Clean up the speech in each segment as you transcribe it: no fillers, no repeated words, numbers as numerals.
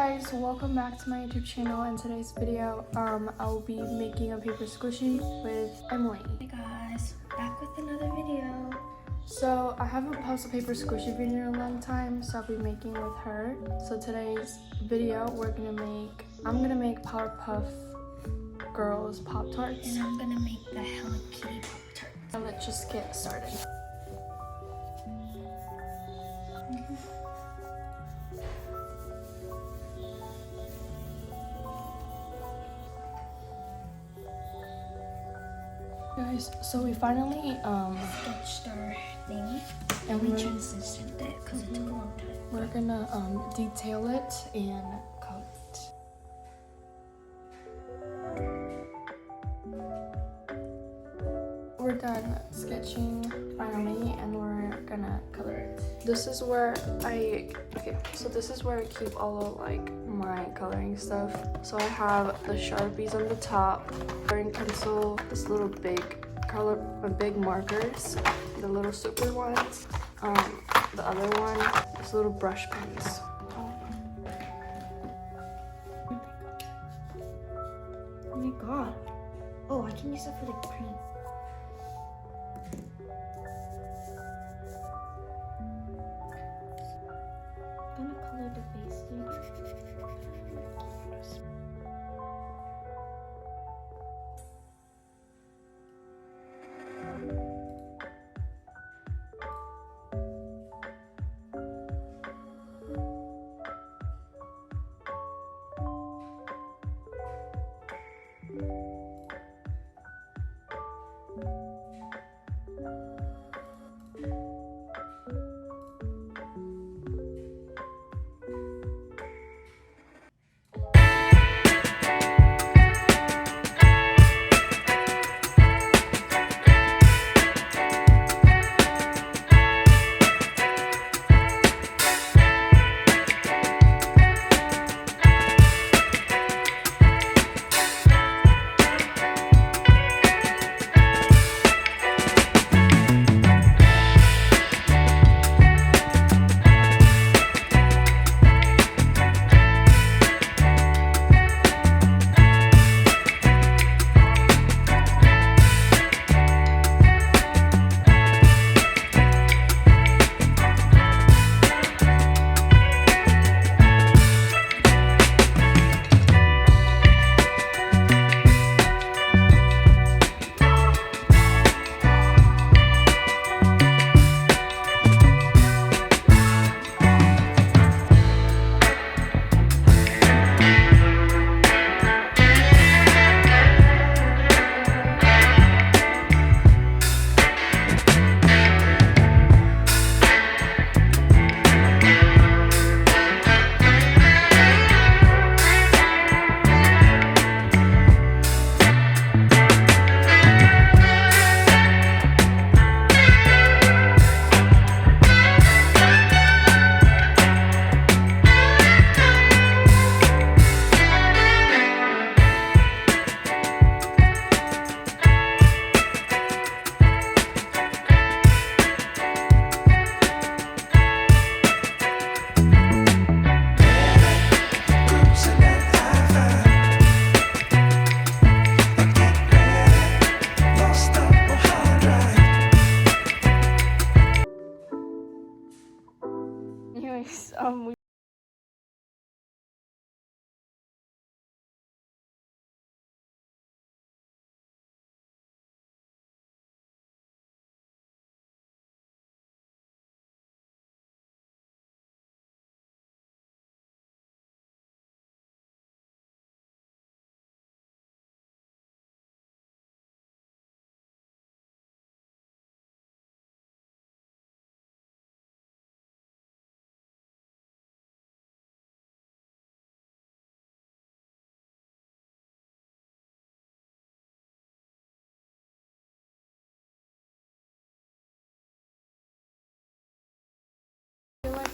guys, welcome back to my YouTube channel. In today's video, I will be making a paper squishy with Emily. Hey guys, back with another video. So I haven't posted a paper squishy video in a long time, so I'll be making with her. So today's video, I'm gonna make Powerpuff Girls Pop-Tarts. And I'm gonna make the Hello Kitty Pop-Tarts. So let's just get started. Guys, so we finally sketched our thing and we transitioned it because it took a long time. We're gonna detail it and color it. We're done sketching finally, and we're gonna color it. This is where this is where I keep all of my coloring stuff. So I have the Sharpies on the top, coloring pencil, this little big markers, the little super ones, the other one, this little brush pens. Oh my god. Oh, I can use that for the cream. I'm gonna color the base thing. Anyways,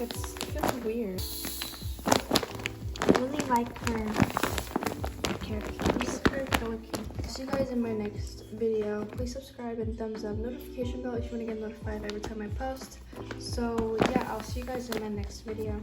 it feels weird. I really like her characters. See you guys in my next video. Please subscribe and thumbs up, notification bell if you want to get notified every time I post. So yeah, I'll see you guys in my next video.